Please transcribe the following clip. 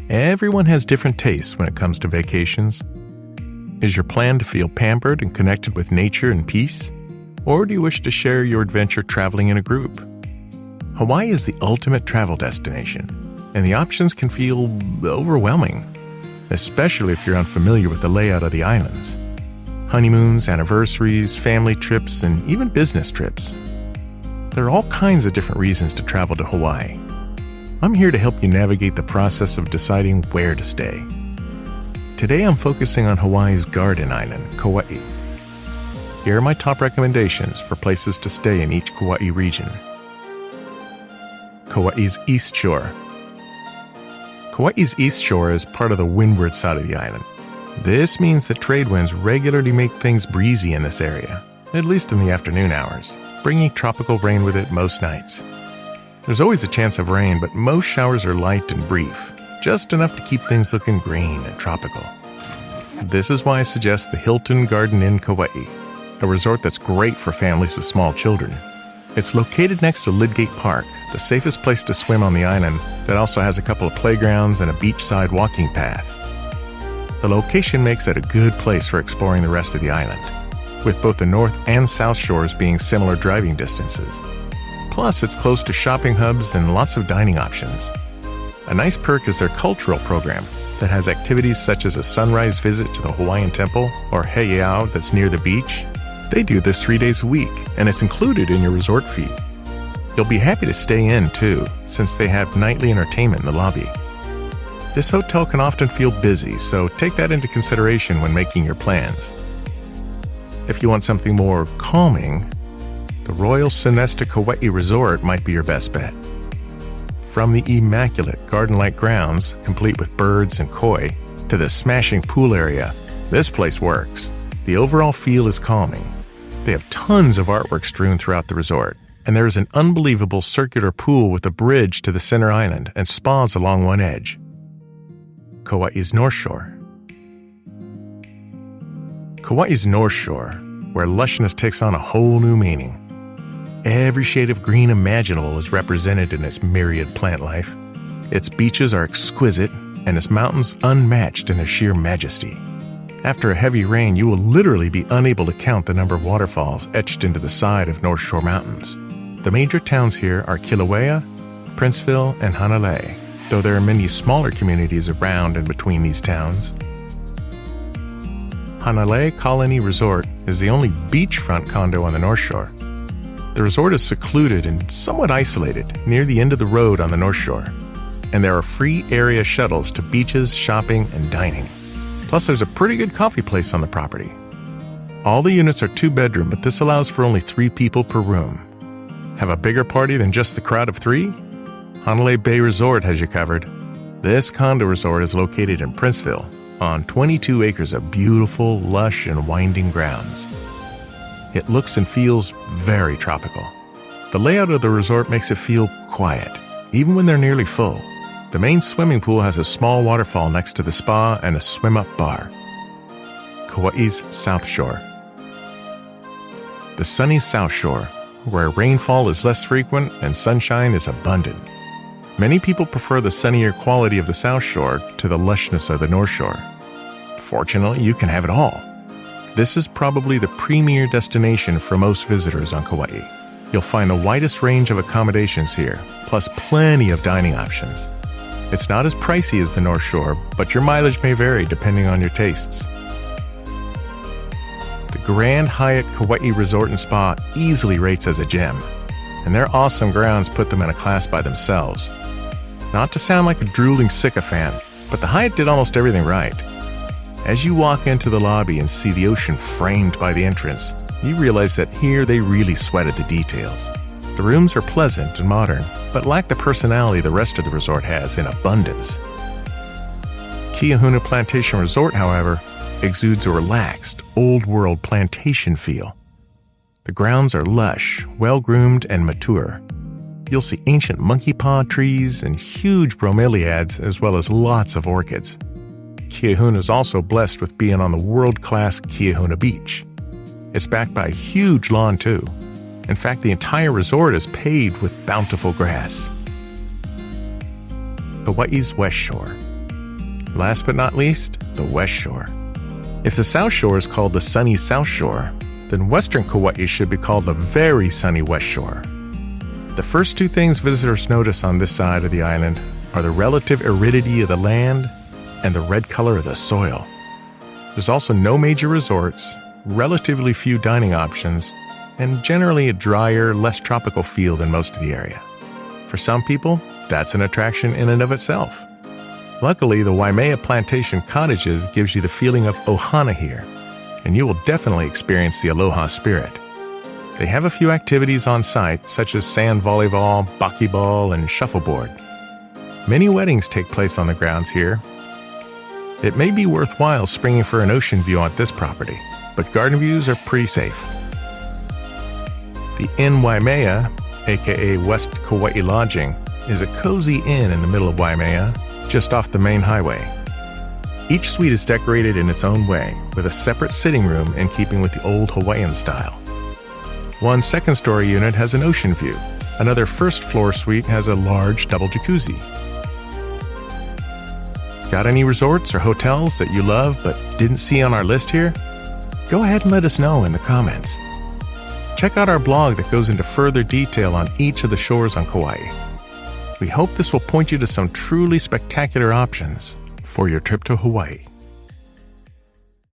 Everyone has different tastes when it comes to vacations. Is your plan to feel pampered and connected with nature and peace? Or do you wish to share your adventure traveling in a group? Hawaii is the ultimate travel destination, and the options can feel overwhelming, especially if you're unfamiliar with the layout of the islands. Honeymoons, anniversaries, family trips, and even business trips. There are all kinds of different reasons to travel to Hawaii. I'm here to help you navigate the process of deciding where to stay. Today I'm focusing on Hawaii's Garden Island, Kauai. Here are my top recommendations for places to stay in each Kauai region. Kauai's East Shore. Kauai's East Shore is part of the windward side of the island. This means that trade winds regularly make things breezy in this area, at least in the afternoon hours, bringing tropical rain with it most nights. There's always a chance of rain, but most showers are light and brief, just enough to keep things looking green and tropical. This is why I suggest the Hilton Garden Inn Kauai, a resort that's great for families with small children. It's located next to Lidgate Park, the safest place to swim on the island that also has a couple of playgrounds and a beachside walking path. The location makes it a good place for exploring the rest of the island, with both the North and South Shores being similar driving distances. Plus, it's close to shopping hubs and lots of dining options. A nice perk is their cultural program that has activities such as a sunrise visit to the Hawaiian temple or heiau that's near the beach. They do this 3 days a week, and it's included in your resort fee. You'll be happy to stay in, too, since they have nightly entertainment in the lobby. This hotel can often feel busy, so take that into consideration when making your plans. If you want something more calming, the Royal Sonesta Kauai Resort might be your best bet. From the immaculate garden-like grounds, complete with birds and koi, to the smashing pool area, this place works. The overall feel is calming. They have tons of artwork strewn throughout the resort, and there is an unbelievable circular pool with a bridge to the center island and spas along one edge. Kauais Northshore. Kauais Northshore, where lushness takes on a whole new meaning. Every shade of green imaginable is represented in its myriad plant life. Its beaches are exquisite, and its mountains unmatched in their sheer majesty. After a heavy rain, you will literally be unable to count the number of waterfalls etched into the side of North Shore Mountains. The major towns here are Kilauea, Princeville, and Hanalei, though there are many smaller communities around and between these towns. Hanalei Colony Resort is the only beachfront condo on the North Shore. The resort is secluded and somewhat isolated near the end of the road on the North Shore, and there are free area shuttles to beaches, shopping, and dining. Plus, there's a pretty good coffee place on the property. All the units are 2-bedroom, but this allows for only 3 people per room. Have a bigger party than just the crowd of 3? Hanalei Bay Resort has you covered. This condo resort is located in Princeville on 22 acres of beautiful, lush, and winding grounds. It looks and feels very tropical. The layout of the resort makes it feel quiet, even when they're nearly full. The main swimming pool has a small waterfall next to the spa and a swim-up bar. Kauais Southshore. The sunny South Shore, where rainfall is less frequent and sunshine is abundant. Many people prefer the sunnier quality of the South Shore to the lushness of the North Shore. Fortunately, you can have it all. This is probably the premier destination for most visitors on Kauai. You'll find the widest range of accommodations here, plus plenty of dining options. It's not as pricey as the North Shore, but your mileage may vary depending on your tastes. The Grand Hyatt Kauai Resort and Spa easily rates as a gem, and their awesome grounds put them in a class by themselves. Not to sound like a drooling sycophant, but the Hyatt did almost everything right. As you walk into the lobby and see the ocean framed by the entrance, you realize that here they really sweated the details. The rooms are pleasant and modern, but lack the personality the rest of the resort has in abundance. Kiahuna Plantation Resort, however, exudes a relaxed, old-world plantation feel. The grounds are lush, well-groomed, and mature. You'll see ancient monkey paw trees and huge bromeliads, as well as lots of orchids. Kiahuna is also blessed with being on the world-class Kiahuna Beach. It's backed by a huge lawn, too. In fact, the entire resort is paved with bountiful grass. Hawaii's Westshore. Last but not least, the Westshore. If the South Shore is called the sunny South Shore, then Western Kauai should be called the very sunny Westshore. The first two things visitors notice on this side of the island are the relative aridity of the land and the red color of the soil. There's also no major resorts, relatively few dining options, and generally a drier, less tropical feel than most of the area. For some people, that's an attraction in and of itself. Luckily, the Waimea Plantation Cottages gives you the feeling of ohana here, and you will definitely experience the aloha spirit. They have a few activities on site, such as sand volleyball, buckyball, and shuffleboard. Many weddings take place on the grounds here. It may be worthwhile springing for an ocean view on this property, but garden views are pretty safe. The Inn Waimea, aka West Kauai Lodging, is a cozy inn in the middle of Waimea, just off the main highway. Each suite is decorated in its own way, with a separate sitting room in keeping with the old Hawaiian style. One second-story unit has an ocean view. Another first-floor suite has a large double jacuzzi. Got any resorts or hotels that you love but didn't see on our list here? Go ahead and let us know in the comments. Check out our blog that goes into further detail on each of the shores on Kauai. We hope this will point you to some truly spectacular options for your trip to Hawaii.